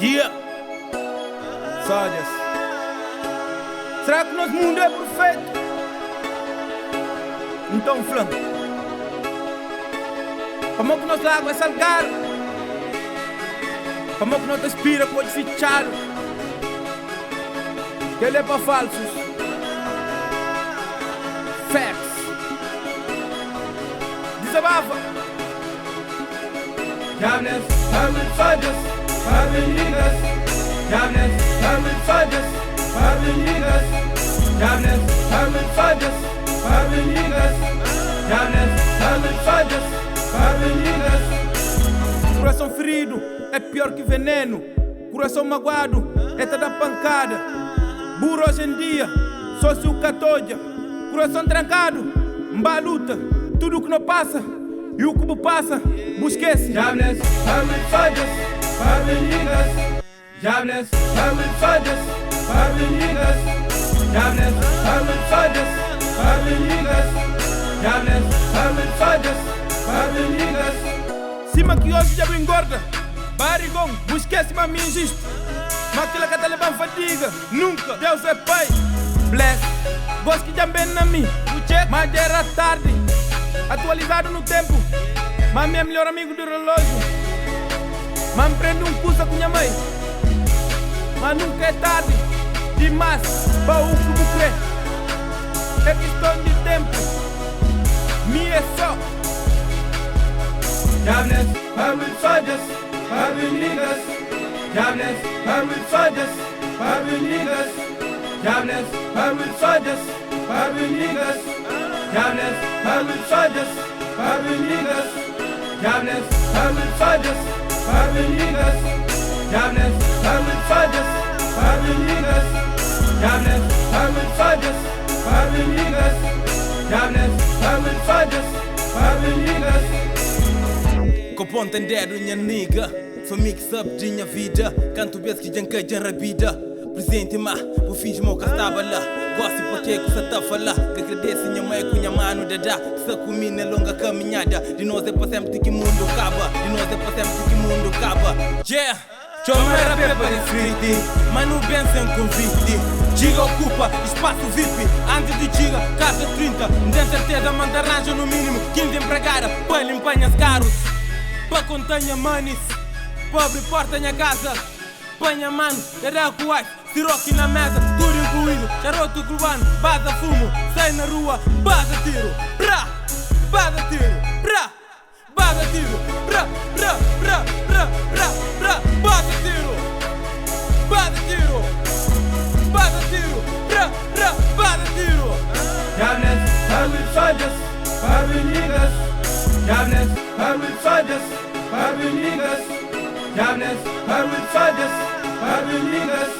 Yeah. Sagas. Será que nosso mundo é perfeito? Então, flanco. Como que nossa água é salgada? Como que nossa aspira pode fichar? Que ele é para falsos. Facts. Desabafa. Diables, permanent soldiers, permanent leaders. Diables, permanent soldiers, permanent leaders. Diables, permanent soldiers, permanent leaders. Diables, permanent soldiers, permanent leaders. Coração ferido é pior que veneno. Coração magoado é toda pancada. Burro hoje em dia, só se o catoja. Coração trancado, mbá luta. Tudo que não passa e o cubo passa, busquece. Diables, permanent soldiers, permanent leaders. Diables, permanent soldiers, permanent leaders. Diables, permanent soldiers, permanent leaders. Diables, permanent soldiers, permanent leaders. Cima que hoje já engorda. Barigão, busquece-me me injusto. Maquila que te leva fadiga. Nunca, Deus é pai. Bless, gosto que já bem na mim. Mas já era tarde. Atualizado no tempo. Mas meu melhor amigo do relógio. Mas me prende curso com minha mãe. Mas nunca é tarde demais para o que me crê. É questão de tempo. Me é só. Diables, permanent soldiers, permanent leaders. Diables, permanent soldiers, permanent leaders. Diables, permanent soldiers, permanent leaders. Diables, permanent soldiers, permanent leaders. Diables, permanent soldiers, permanent leaders. Diables, permanent soldiers, permanent leaders. Diables, permanent soldiers, permanent leaders. Diables, permanent soldiers, permanent leaders. Com ponta em dedo, minha nigga. Sou mix-up de minha vida. Canto vez que janquei de rabida. Presente, ma, o finge mo que estava lá. Gosto porque que você tá falar. Que agradeço minha mãe com minha mano dada. Que se comi na longa caminhada. De nós é para sempre que mundo acaba. De nós é para sempre que mundo acaba. Yeah! Chama era paper e frite, mas não pensa em convite. Giga ocupa espaço VIP. Antes de Giga, casa 30. Não tem certeza, manda arranja no mínimo 15 empregada para limpar os carros. Para contar minha manis. Pobre porta minha casa. Panha mano, era com white. Tiroque na mesa, tudo incluído. Charuto cubano, baza fumo. Sai na rua, baza tiro. Brá, baza tiro. Brá, baza tiro. Brá, brá, brá, brá, brá, brá. Baza tiro. Baza tiro. Baza tiro. Brá, brá, baza tiro. Diables, permanent soldiers, permanent leaders. Diables, permanent soldiers, permanent leaders. Diables, permanent soldiers, permanent leaders.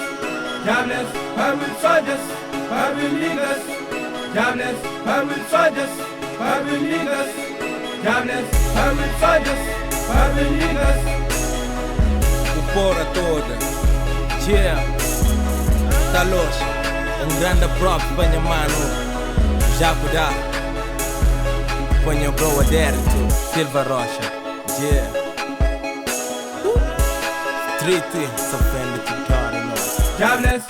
Diables, permanent soldiers, permanent leaders. Diables, permanent soldiers, permanent leaders. Diables, permanent soldiers, permanent leaders. O porra toda. Yeah. Tá loja. Grande prop para minha mano. Já cuidar. Põe o bro adérito. Silva Rocha. Yeah. Street, só vendo que cara não. Diables,